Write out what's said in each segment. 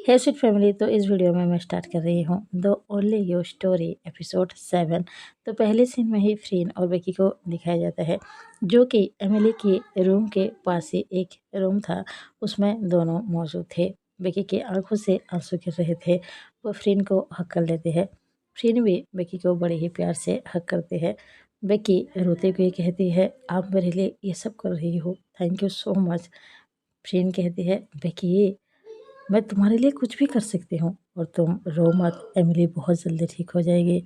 हे sweet family, तो इस video में मैं स्टार्ट कर रही हूँ the only your story episode 7। तो पहले सीन में ही फ्रीन और बेकी को दिखाया जाता है, जो कि एमिली के रूम के पास ही एक रूम था, उसमें दोनों मौजूद थे। बेकी की आंखों से आंसू गिर रहे थे। वो फ्रीन को हक कर लेते हैं। फ्रीन भी बेकी को बड़े ही प्यार से हक करते हैं। बेकी रोते हुए कहती है, आप मेरे लिए ये सब कर रही हो, थैंक यू सो मच। फ्रीन कहती है, बेकी मैं तुम्हारे लिए कुछ भी कर सकती हूँ और तुम रो मत, एमिली बहुत जल्दी ठीक हो जाएगी।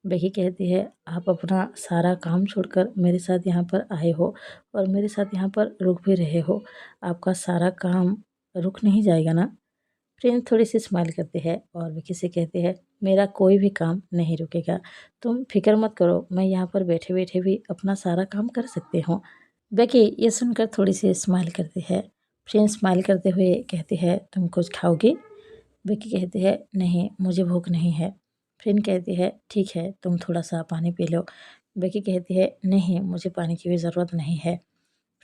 बेकी कहती है, आप अपना सारा काम छोड़कर मेरे साथ यहाँ पर आए हो और मेरे साथ यहाँ पर रुक भी रहे हो, आपका सारा काम रुक नहीं जाएगा ना। फ्रेंड थोड़ी सी स्माइल करती है और बेकी से कहती है, मेरा कोई भी काम नहीं रुकेगा, तुम फिक्र मत करो, मैं यहाँ पर बैठे बैठे भी अपना सारा काम कर सकती हूँ। बेकी ये सुनकर थोड़ी सी स्माइल करती है। फ्रेंड स्माइल करते हुए कहती है, तुम कुछ खाओगी? बेकी कहती है, नहीं मुझे भूख नहीं है। फ्रेंड कहती है, ठीक है तुम थोड़ा सा पानी पी लो। बेकी कहती है, नहीं मुझे पानी की भी ज़रूरत नहीं है।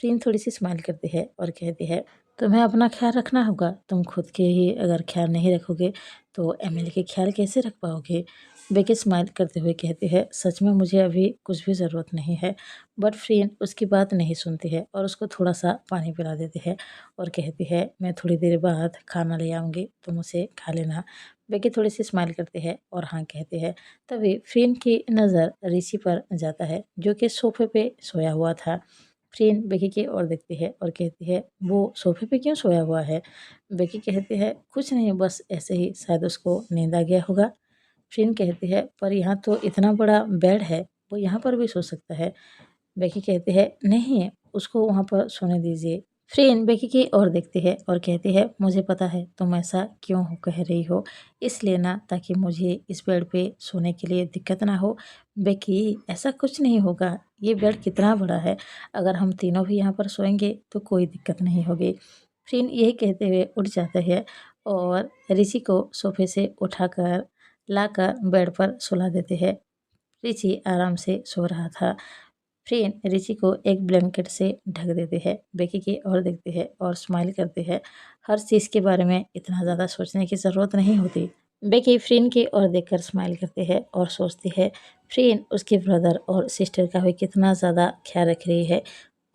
फ्रेंड थोड़ी सी स्माइल करती है और कहती है, तुम्हें अपना ख्याल रखना होगा, तुम खुद के ही अगर ख्याल नहीं रखोगे तो एमिली के ख्याल कैसे रख पाओगे। बेकी स्माइल करते हुए कहती है, सच में मुझे अभी कुछ भी ज़रूरत नहीं है। बट फ्रेंड उसकी बात नहीं सुनती है और उसको थोड़ा सा पानी पिला देती है और कहती है, मैं थोड़ी देर बाद खाना ले आऊँगी, तुम उसे खा लेना। बेकी थोड़ी सी स्माइल करती है और हाँ कहती है। तभी फ्रेंड की नज़र ऋषि पर जाता है, जो कि सोफे पे सोया हुआ था। फ्रेंड बेकी की ओर देखती है और कहती है, वो सोफे पे क्यों सोया हुआ है? बेकी कहती है, कुछ नहीं, बस ऐसे ही, शायद उसको नींद आ गया होगा। फ्रेंड कहती है, पर यहाँ तो इतना बड़ा बेड है, वो यहाँ पर भी सो सकता है। बेकी कहती है, नहीं उसको वहाँ पर सोने दीजिए। फ्रेंड बेकी की ओर देखती है और कहती है, मुझे पता है तुम ऐसा क्यों कह रही हो, इसलिए ना, ताकि मुझे इस बेड पे सोने के लिए दिक्कत ना हो। बेकी ऐसा कुछ नहीं होगा, ये बेड कितना बड़ा है, अगर हम तीनों भी यहाँ पर सोएंगे तो कोई दिक्कत नहीं होगी। फ्रेंड यही कहते हुए उठ जाते हैं और ऋषि को सोफे से उठाकर लाकर बेड पर सुला देते हैं। ऋषि आराम से सो रहा था। फ्रेंड ऋषि को एक ब्लैंकेट से ढक देते हैं। बेकी की ओर देखते हैं और स्माइल करते हैं। हर चीज़ के बारे में इतना ज़्यादा सोचने की ज़रूरत नहीं होती। बेकी फ्रेंड की ओर देखकर स्माइल करते हैं और सोचती है, फ्रेंड उसके ब्रदर और सिस्टर का भी कितना ज़्यादा ख्याल रख रही है।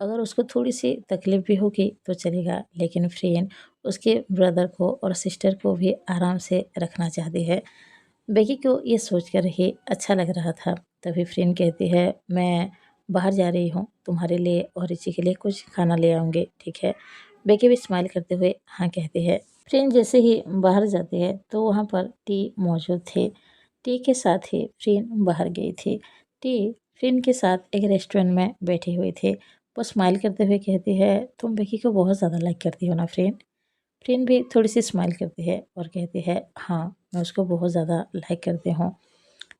अगर उसको थोड़ी सी तकलीफ भी होगी तो चलेगा, लेकिन फ्रेंड उसके ब्रदर को और सिस्टर को भी आराम से रखना चाहती है। बेकी को ये सोचकर ही अच्छा लग रहा था। तभी फ्रेंड कहती है, मैं बाहर जा रही हूँ, तुम्हारे लिए और ऋषि के लिए कुछ खाना ले आऊँगी, ठीक है? बेकी भी स्माइल करते हुए हाँ कहती है। फ्रेंड जैसे ही बाहर जाती है तो वहाँ पर टी मौजूद थे। टी के साथ ही फ्रेंड बाहर गई थी। टी फ्रेंड के साथ एक रेस्टोरेंट में बैठी हुई थी। वो स्माइल करते हुए कहती है, तुम बेकी को बहुत ज़्यादा लाइक करती हो ना फ्रेंड? फ्रेंड भी थोड़ी सी स्माइल करती है और कहती है, हाँ मैं उसको बहुत ज़्यादा लाइक करती हूँ।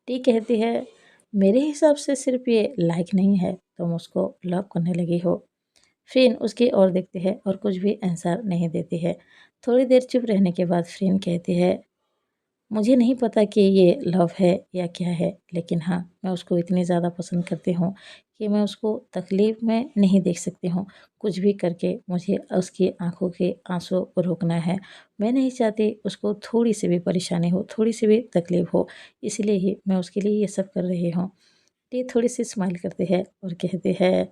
टी कहती है, मेरे हिसाब से सिर्फ ये लाइक नहीं है, तुम उसको लव करने लगी हो। फ्रेंड उसकी ओर देखती है और कुछ भी आंसर नहीं देती है। थोड़ी देर चुप रहने के बाद फ्रेंड कहती है, मुझे नहीं पता कि ये लव है या क्या है, लेकिन हाँ मैं उसको इतनी ज़्यादा पसंद करती हूँ कि मैं उसको तकलीफ़ में नहीं देख सकती हूँ। कुछ भी करके मुझे उसकी आँखों के आंसू को रोकना है। मैं नहीं चाहती उसको थोड़ी सी भी परेशानी हो, थोड़ी सी भी तकलीफ़ हो, इसलिए ही मैं उसके लिए ये सब कर रही हूँ। ये थोड़ी सी स्माइल करती है और कहती है,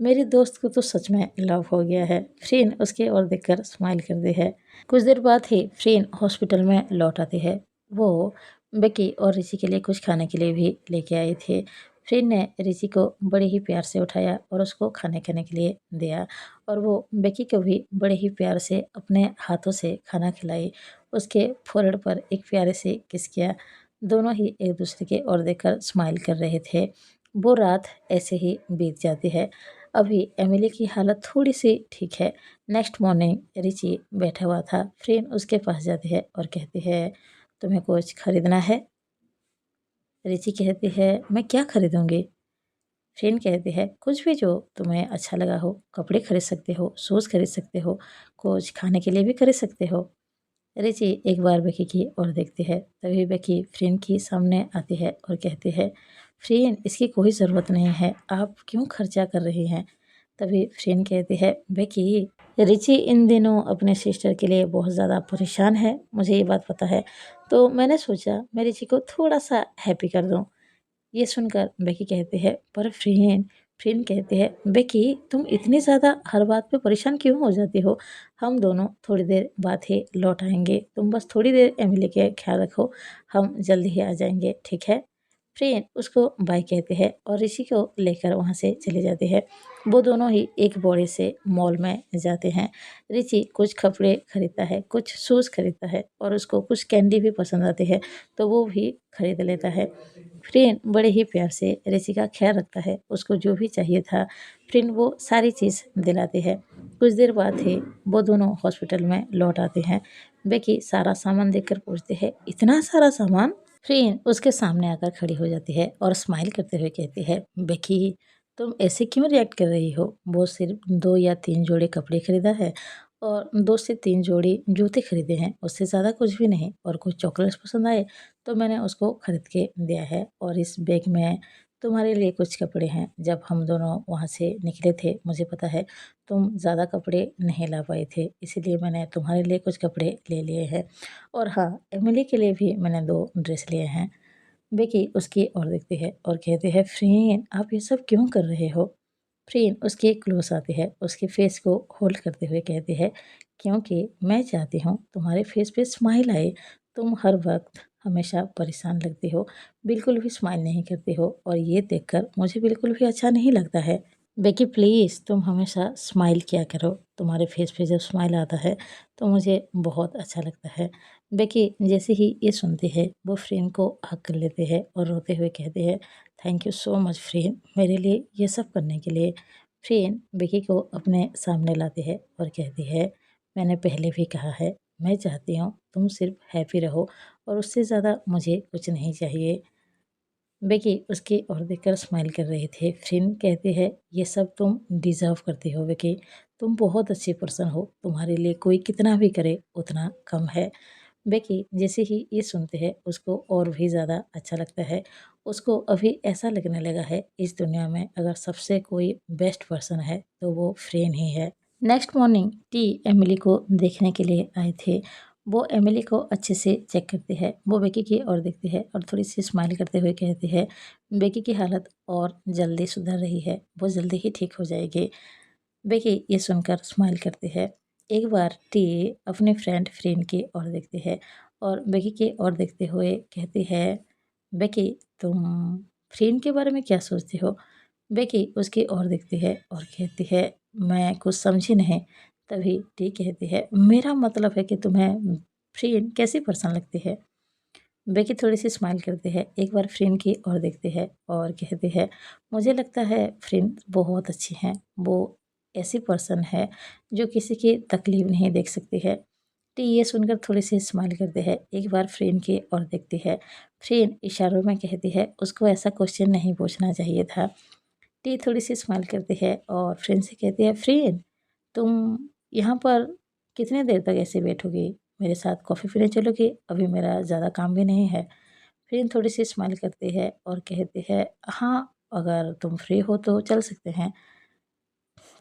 मेरी दोस्त को तो सच में लव हो गया है। फ्रेंड उसकी ओर देखकर स्माइल करती है। कुछ देर बाद ही फ्रेंड हॉस्पिटल में लौट आती है। वो बेकी और ऋषि के लिए कुछ खाने के लिए भी लेके आई थी। फ्रेंड ने ऋषि को बड़े ही प्यार से उठाया और उसको खाने खाने के लिए दिया और वो बेकी को भी बड़े ही प्यार से अपने हाथों से खाना खिलाई। उसके फोrehead पर एक प्यारे से किस किया। दोनों ही एक दूसरे के ओर देखकर स्माइल कर रहे थे। वो रात ऐसे ही बीत जाती है। अभी एमिली की हालत थोड़ी सी ठीक है। नेक्स्ट मॉर्निंग ऋषि बैठा हुआ था। फ्रेंड उसके पास जाती है और कहती है, तुम्हें कुछ खरीदना है? ऋषि कहती है, मैं क्या खरीदूंगी? फ्रेंड कहती है, कुछ भी जो तुम्हें अच्छा लगा हो, कपड़े खरीद सकते हो, शूज़ खरीद सकते हो, कुछ खाने के लिए भी खरीद सकते हो। ऋषि एक बार बेकी की ओर देखती है। तभी बेकी फ्रेंड की सामने आती है और कहती है, फ्रेंड इसकी कोई ज़रूरत नहीं है, आप क्यों खर्चा कर रही हैं? तभी फ्रेंड कहती है, बेकी रिची इन दिनों अपने सिस्टर के लिए बहुत ज़्यादा परेशान है, मुझे ये बात पता है। तो मैंने सोचा मैं रिची को थोड़ा-सा हैप्पी कर दूँ। ये सुनकर बेकी कहती है, पर फ्रेंड कहती है, बेकी तुम इतनी ज़्यादा हर बात पे परेशान क्यों हो जाती हो? हम दोनों थोड़ी देर बाद ही लौट आएँगे, तुम बस थोड़ी देर एमिली के ख्याल रखो, हम जल्दी ही आ जाएँगे, ठीक है? फ्रेंड उसको बाय कहते हैं और ऋषि को लेकर वहाँ से चले जाते हैं। वो दोनों ही एक बड़े से मॉल में जाते हैं। ऋषि कुछ कपड़े खरीदता है, कुछ शूज़ खरीदता है और उसको कुछ कैंडी भी पसंद आती है, तो वो भी खरीद लेता है। फ्रेंड बड़े ही प्यार से ऋषि का ख्याल रखता है, उसको जो भी चाहिए था फ्रेंड वो सारी चीज़ दिलाती है। कुछ देर बाद ही वो दोनों हॉस्पिटल में लौट आते हैं। बेकी सारा सामान देखकर पूछती है, इतना सारा सामान? फ्रेंड उसके सामने आकर खड़ी हो जाती है और स्माइल करते हुए कहती है, बेकी तुम ऐसे क्यों रिएक्ट कर रही हो? वो सिर्फ 2 या 3 जोड़े कपड़े खरीदा है और 2 से 3 जोड़ी जूते खरीदे हैं, उससे ज़्यादा कुछ भी नहीं। और कुछ चॉकलेट्स पसंद आए तो मैंने उसको खरीद के दिया है और इस बैग में तुम्हारे लिए कुछ कपड़े हैं। जब हम दोनों वहाँ से निकले थे, मुझे पता है तुम ज़्यादा कपड़े नहीं ला पाए थे, इसीलिए मैंने तुम्हारे लिए कुछ कपड़े ले लिए हैं। और हाँ, एमिली के लिए भी मैंने 2 ड्रेस लिए हैं। बेकी उसकी ओर देखती है और कहती है, फ्रेंड आप ये सब क्यों कर रहे हो? फ्रेंड उसके क्लोज आती है, उसके फेस को होल्ड करते हुए कहती है, क्योंकि मैं चाहती हूँ तुम्हारे फेस पे स्माइल आए। तुम हर वक्त हमेशा परेशान लगती हो, बिल्कुल भी स्माइल नहीं करती हो और ये देखकर मुझे बिल्कुल भी अच्छा नहीं लगता है। बेकी प्लीज़ तुम हमेशा स्माइल किया करो, तुम्हारे फेस पे जब स्माइल आता है तो मुझे बहुत अच्छा लगता है। बेकी जैसे ही ये सुनती है वो फ्रेंड को हग कर लेते हैं और रोते हुए कहते हैं, thank you so much friend मेरे लिए ये सब करने के लिए। फ्रेंड बेकी को अपने सामने लाती है और कहती है, मैंने पहले भी कहा है, मैं चाहती हूँ तुम सिर्फ हैप्पी रहो और उससे ज़्यादा मुझे कुछ नहीं चाहिए। बेकी उसकी ओर देखकर स्माइल कर रही थी। फ्रेंड कहती है, ये सब तुम डिज़र्व करती हो बेकी, तुम बहुत अच्छी पर्सन हो, तुम्हारे लिए कोई कितना भी करे उतना कम है। बेकी जैसे ही ये सुनते हैं उसको और भी ज़्यादा अच्छा लगता है। उसको अभी ऐसा लगने लगा है इस दुनिया में अगर सबसे कोई बेस्ट पर्सन है तो वो फ्रेंड ही है। नेक्स्ट मॉर्निंग टी एमिली को देखने के लिए आए थे। वो एमिली को अच्छे से चेक करती है, वो बेकी की ओर देखती है और थोड़ी सी स्माइल करते हुए कहती है, बेकी की हालत और जल्दी सुधर रही है, वो जल्दी ही ठीक हो जाएगी। बेकी ये सुनकर स्माइल करती है। एक बार टी अपने फ्रेंड की ओर देखती है और बेकी की ओर देखते हुए कहती है, बेकी तुम फ्रेंड के बारे में क्या सोचती हो? बेकी उसकी ओर देखती है और कहती है, मैं कुछ समझी नहीं। तभी टी कहती है, मेरा मतलब है कि तुम्हें फ्रेंड कैसी पर्सन लगती है? बेकी थोड़ी-सी स्माइल करती है, एक बार फ्रेंड की ओर देखती है और कहती है, मुझे लगता है फ्रेंड बहुत अच्छी हैं। वो ऐसी पर्सन है जो किसी की तकलीफ़ नहीं देख सकती है। टी ये सुनकर थोड़ी-सी स्माइल करती है, एक बार फ्रेंड की ओर देखती है। फ्रेंड इशारों में कहती है, उसको ऐसा क्वेश्चन नहीं पूछना चाहिए था। टी थोड़ी-सी स्माइल करती है और फ्रेंड से कहती है, फ्रेंड तुम यहाँ पर कितने देर तक ऐसे बैठोगी? मेरे साथ कॉफ़ी पीने चलोगी? अभी मेरा ज़्यादा काम भी नहीं है। फ्रेंड थोड़ी-सी स्माइल करती है और कहती है, हाँ, अगर तुम फ्री हो तो चल सकते हैं।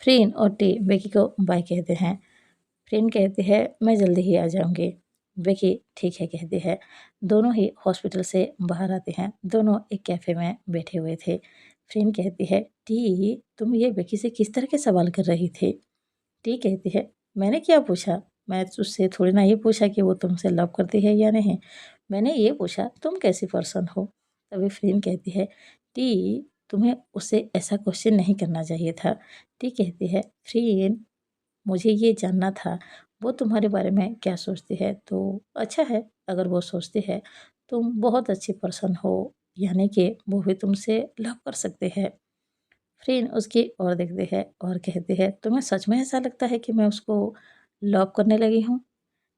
फ्रेंड और टी बेकी को बाय कहते हैं। फ्रेंड कहती है, मैं जल्दी ही आ जाऊँगी। बेकी ठीक है कहती है। दोनों ही हॉस्पिटल से बाहर आते हैं। दोनों एक कैफ़े में बैठे हुए थे। फ्रेंड कहती है, टी तुम ये बेकी से किस तरह के सवाल कर रही थी? टी कहती है, मैंने क्या पूछा? मैं उससे थोड़ी ना ये पूछा कि वो तुमसे लव करती है या नहीं। मैंने ये पूछा तुम कैसी पर्सन हो? तभी फ्रेंड कहती है, टी तुम्हें उससे ऐसा क्वेश्चन नहीं करना चाहिए था। टी कहती है, फ्रेंड मुझे ये जानना था वो तुम्हारे बारे में क्या सोचती है, तो अच्छा है अगर वो सोचती है तुम बहुत अच्छी पर्सन हो, यानी कि वो भी तुमसे लव कर सकते हैं। फ्रेंड उसकी ओर देखती है और कहती है, तुम्हें सच में ऐसा लगता है कि मैं उसको लव करने लगी हूँ?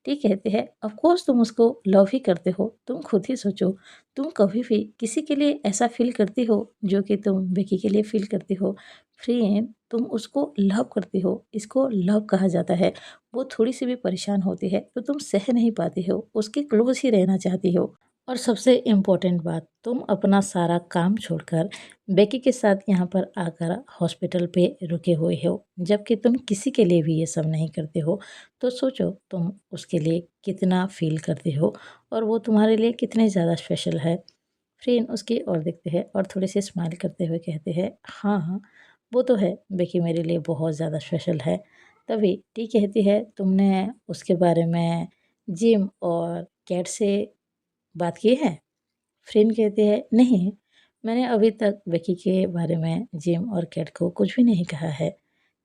टी कहती है, ऑफ कोर्स तुम उसको लव ही करते हो, तुम खुद ही सोचो, तुम कभी भी किसी के लिए ऐसा फ़ील करती हो जो कि तुम विकी के लिए फ़ील करती हो? फ्रेंड तुम उसको लव करती हो, इसको लव कहा जाता है। वो थोड़ी-सी भी परेशान होती है तो तुम सह नहीं पाती हो, उसके क्लोज़ ही रहना चाहती हो और सबसे इम्पोर्टेंट बात, तुम अपना सारा काम छोड़कर बेकी के साथ यहाँ पर आकर हॉस्पिटल पे रुके हुए हो, जबकि तुम किसी के लिए भी ये सब नहीं करते हो। तो सोचो तुम उसके लिए कितना फ़ील करते हो और वो तुम्हारे लिए कितने ज़्यादा स्पेशल है। फ्रेंड उसकी ओर देखते हैं और थोड़ी-सी स्माइल करते हुए कहते हैं, हाँ, हाँ, वो तो है, बेकी मेरे लिए बहुत ज़्यादा स्पेशल है। तभी टी कहती है, तुमने उसके बारे में जिम और कैट से बात की है? फ्रेंड कहती है, नहीं, मैंने अभी तक विकी के बारे में जिम और कैट को कुछ भी नहीं कहा है।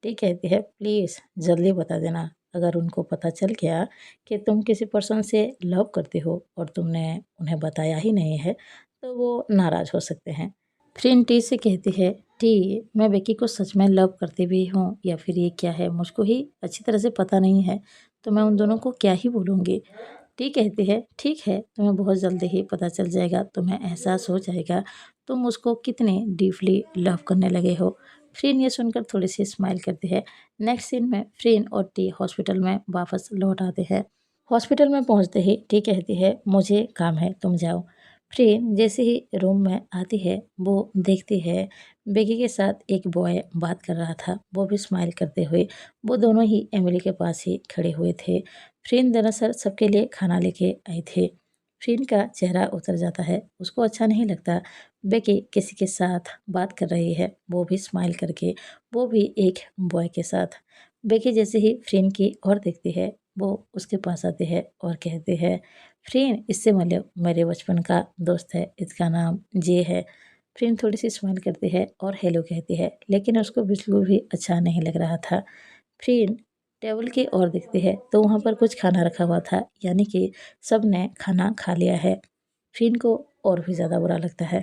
टी कहती है, प्लीज़ जल्दी बता देना, अगर उनको पता चल गया कि तुम किसी पर्सन से लव करते हो और तुमने उन्हें बताया ही नहीं है, तो वो नाराज़ हो सकते हैं। फ्रेंड टी से कहती है, टी, मैं विकी को सच में लव करती भी हूँ या फिर ये क्या है, मुझको ही अच्छी तरह से पता नहीं है, तो मैं उन दोनों को क्या ही बोलूँगी। टी कहती है, ठीक है, तुम्हें बहुत जल्दी ही पता चल जाएगा, तुम्हें एहसास हो जाएगा तुम उसको कितने डीपली लव करने लगे हो। फ्रेंड ये सुनकर थोड़ी सी स्माइल करती है। नेक्स्ट सीन में फ्रेंड और टी हॉस्पिटल में वापस लौट आते हैं। हॉस्पिटल में पहुंचते ही टी कहती है, मुझे काम है, तुम जाओ। फ्रेंड जैसे ही रूम में आती है, वो देखती है बेकी के साथ एक बॉय बात कर रहा था, वो भी स्माइल करते हुए। वो दोनों ही एमिली के पास ही खड़े हुए थे। फ्रेंड दरअसल सबके लिए खाना लेके आई थी। फ्रेंड का चेहरा उतर जाता है, उसको अच्छा नहीं लगता बेकी किसी के साथ बात कर रही है, वो भी स्माइल करके, वो भी एक बॉय के साथ। बेकी जैसे ही फ्रेंड की ओर देखती है, वो उसके पास आती है और कहती है, फ्रेंड इससे मिलो, मेरे बचपन का दोस्त है, इसका नाम जे है। फ्रेंड थोड़ी सी स्माइल करती है और हेलो कहती है, लेकिन उसको बिल्कुल भी अच्छा नहीं लग रहा था। फ्रेंड टेबल की ओर देखती है तो वहाँ पर कुछ खाना रखा हुआ था, यानी कि सब ने खाना खा लिया है। फ्रेंड को और भी ज़्यादा बुरा लगता है।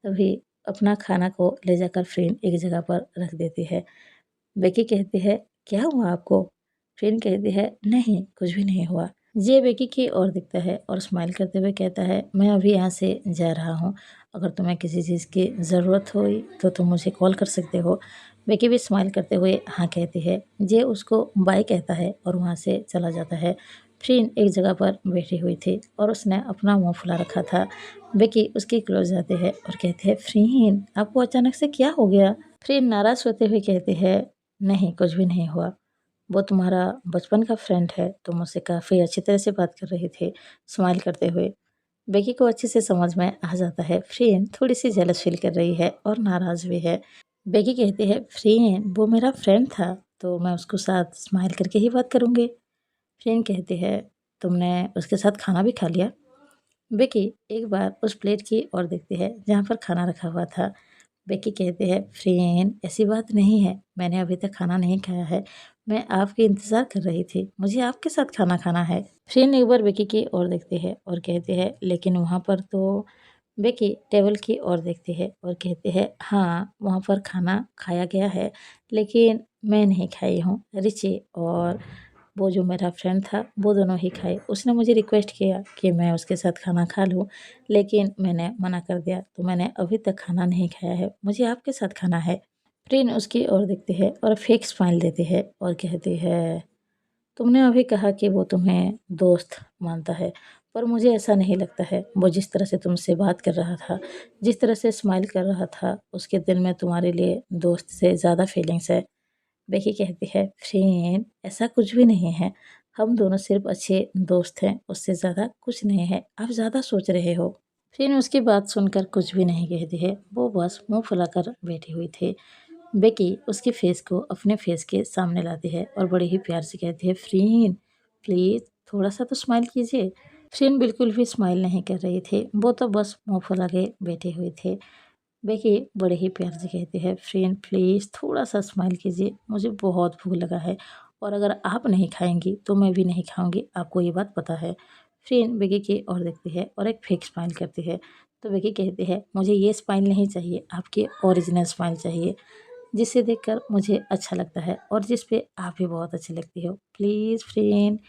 तभी अपना खाना को ले जाकर फ्रेंड एक जगह पर रख देती है। बेकी कहती है, क्या हुआ आपको? फ्रेंड कहती है, नहीं, कुछ भी नहीं हुआ। ये बेकी की ओर दिखता है और स्माइल करते हुए कहता है, मैं अभी यहाँ से जा रहा हूँ, अगर तुम्हें किसी चीज़ की ज़रूरत हुई तो तुम मुझे कॉल कर सकते हो। बेकी भी स्माइल करते हुए हाँ कहती है। ये उसको बाय कहता है और वहाँ से चला जाता है। फ्रेंड एक जगह पर बैठी हुई थी और उसने अपना मुंह फुला रखा था। बेकी उसके क्लोज जाते हैं और कहते हैं, फ्रेंड आपको अचानक से क्या हो गया? फ्रेंड नाराज़ होते हुए कहते हैं, नहीं, कुछ भी नहीं हुआ। वो तुम्हारा बचपन का फ्रेंड है, तुम उससे काफ़ी अच्छी तरह से बात कर रहे थे, स्माइल करते हुए। बेकी को अच्छे से समझ में आ जाता है, फ्रेंड थोड़ी-सी जेलस फ़ील कर रही है और नाराज़ भी है। बेकी कहती है, फ्रेंड वो मेरा फ्रेंड था, तो मैं उसके साथ स्माइल करके ही बात करूँगी। फ्रेंड कहती है, तुमने उसके साथ खाना भी खा लिया? बेकी एक बार उस प्लेट की ओर देखती है, जहाँ पर खाना रखा हुआ था। बेकी कहती है, फ्रेंड ऐसी बात नहीं है, मैंने अभी तक खाना नहीं खाया है, मैं आपके इंतज़ार कर रही थी, मुझे आपके साथ खाना खाना है। फ्रेंड एक बार बेकी की ओर देखती है और कहती है, लेकिन वहाँ पर तो बेकी टेबल की ओर देखती है और कहती है, हाँ, वहाँ पर खाना खाया गया है, लेकिन मैं नहीं खाई हूँ, रिची और वो जो मेरा फ्रेंड था, वो दोनों ही खाए। उसने मुझे रिक्वेस्ट किया कि मैं उसके साथ खाना खा लूँ, लेकिन मैंने मना कर दिया, तो मैंने अभी तक खाना नहीं खाया है, मुझे आपके साथ खाना है। प्रिन उसकी ओर देखती है और फेक स्माइल देती है और कहती है, तुमने अभी कहा कि वो तुम्हें दोस्त मानता है, पर मुझे ऐसा नहीं लगता है। वो जिस तरह से तुमसे बात कर रहा था, जिस तरह से स्माइल कर रहा था, उसके दिल में तुम्हारे लिए दोस्त से ज़्यादा फीलिंग्स है। बेकी कहती है, फ्रेंड ऐसा कुछ भी नहीं है, हम दोनों सिर्फ अच्छे दोस्त हैं, उससे ज़्यादा कुछ नहीं है, आप ज़्यादा सोच रहे हो। फ्रेंड उसकी बात सुनकर कुछ भी नहीं कहती है, वो बस मुंह फुलाकर बैठी हुई थी। बेकी उसके फेस को अपने फेस के सामने लाती है और बड़े ही प्यार से कहती है, फ्रेंड प्लीज़ थोड़ा सा तो स्माइल कीजिए। फ्रेंड बिल्कुल भी स्माइल नहीं कर रही थी, वो तो बस मुंह फुला के बैठे हुए थे। बेकी बड़े ही प्यार से कहती है, फ्रेंड प्लीज़ थोड़ा सा स्माइल कीजिए, मुझे बहुत भूख लगा है और अगर आप नहीं खाएंगी तो मैं भी नहीं खाऊंगी, आपको ये बात पता है। फ्रेंड बेकी की ओर देखती है और एक फेक स्माइल करती है। तो बेकी कहती है, मुझे ये स्माइल नहीं चाहिए, आपकी ओरिजिनल स्माइल चाहिए, जिसे देखकर मुझे अच्छा लगता है और जिस पे आप भी बहुत अच्छी लगती हो, प्लीज़ फ्रेंड।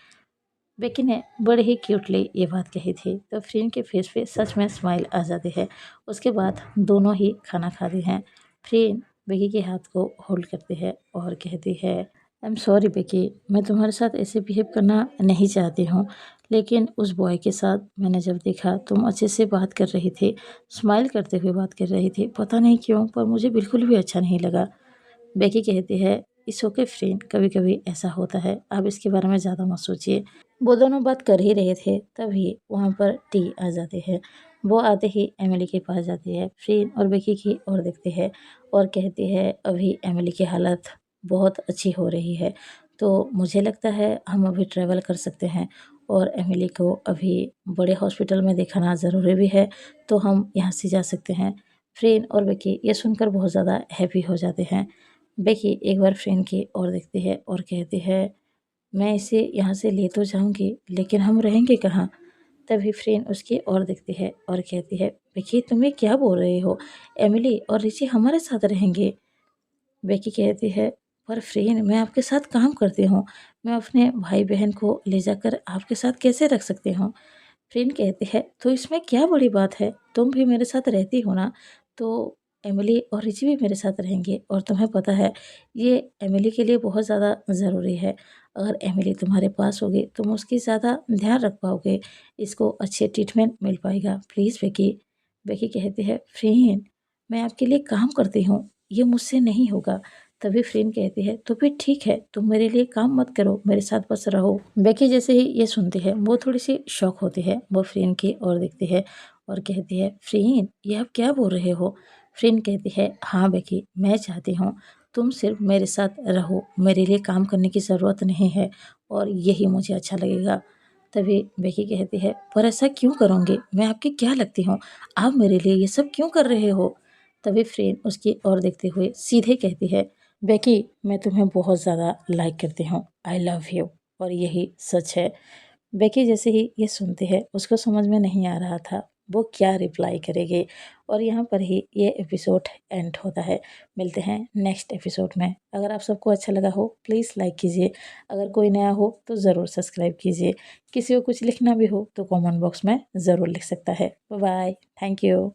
बेकी ने बड़े ही क्यूटली ये बात कही थी, तो फ्रेंड के फेस पे सच में स्माइल आ जाती है। उसके बाद दोनों ही खाना खाते हैं। फ्रेंड बेकी के हाथ को होल्ड करती है और कहती है, आई एम सॉरी बेकी, मैं तुम्हारे साथ ऐसे बिहेव करना नहीं चाहती हूँ, लेकिन उस बॉय के साथ मैंने जब देखा तुम अच्छे से बात कर रही थी, स्माइल करते हुए बात कर रही थी, पता नहीं क्यों पर मुझे बिल्कुल भी अच्छा नहीं लगा। बेकी कहती है, इट्स ओके फ्रेंड, कभी कभी ऐसा होता है, आप इसके बारे में ज़्यादा मत सोचिए। वो दोनों बात कर ही रहे थे तभी वहाँ पर टी आ जाते हैं। वो आते ही एमिली के पास जाती है, फ्रेंड और बेकी की ओर देखती है और कहती है अभी एमिली की हालत बहुत अच्छी हो रही है, तो मुझे लगता है हम अभी ट्रैवल कर सकते हैं और एमिली को अभी बड़े हॉस्पिटल में दिखाना ज़रूरी भी है, तो हम यहाँ से जा सकते हैं। फ्रेंड और बेकी ये सुनकर बहुत ज़्यादा हैप्पी हो जाते हैं। बेकी एक बार फ्रेंड की ओर देखती है और कहती है, मैं इसे यहाँ से ले तो जाऊँगी, लेकिन हम रहेंगे कहाँ? तभी फ्रेंड उसकी ओर देखती है और कहती है, बेकी तुम ये क्या बोल रहे हो? एमिली और रिची हमारे साथ रहेंगे। बेकी कहती है, पर फ्रेंड मैं आपके साथ काम करती हूँ, मैं अपने भाई बहन को ले जाकर आपके साथ कैसे रख सकती हूँ? फ्रेंड कहती है, तो इसमें क्या बड़ी बात है, तुम भी मेरे साथ रहती हो ना, तो एमिली और रिची भी मेरे साथ रहेंगे और तुम्हें पता है ये एमिली के लिए बहुत ज़्यादा ज़रूरी है। अगर एमिली तुम्हारे पास होगी तुम उसकी ज़्यादा ध्यान रख पाओगे, इसको अच्छे ट्रीटमेंट मिल पाएगा। प्लीज़ बेकी। बेकी कहती है, फ्रेंड मैं आपके लिए काम करती हूँ, ये मुझसे नहीं होगा। तभी फ्रेंड कहती है, तो फिर ठीक है, तुम मेरे लिए काम मत करो, मेरे साथ बस रहो। बेकी जैसे ही ये सुनती है वो थोड़ी सी शॉक होती है, वो फ्रेंड की ओर देखती है और कहती है, फ्रेंड ये आप क्या बोल रहे हो? फ्रेंड कहती है, हाँ बेकी मैं चाहती हूँ तुम सिर्फ मेरे साथ रहो, मेरे लिए काम करने की ज़रूरत नहीं है और यही मुझे अच्छा लगेगा। तभी बेकी कहती है, पर ऐसा क्यों करूँगी, मैं आपकी क्या लगती हूँ, आप मेरे लिए ये सब क्यों कर रहे हो? तभी फ्रेंड उसकी ओर देखते हुए सीधे कहती है, बेकी मैं तुम्हें बहुत ज़्यादा लाइक करती हूँ, आई लव यू, और यही सच है। बेकी जैसे ही ये सुनती है उसको समझ में नहीं आ रहा था वो क्या रिप्लाई करेगी और यहाँ पर ही ये एपिसोड एंड होता है। मिलते हैं नेक्स्ट एपिसोड में। अगर आप सबको अच्छा लगा हो प्लीज़ लाइक कीजिए, अगर कोई नया हो तो ज़रूर सब्सक्राइब कीजिए, किसी को कुछ लिखना भी हो तो कमेंट बॉक्स में ज़रूर लिख सकता है। Bye bye, thank you.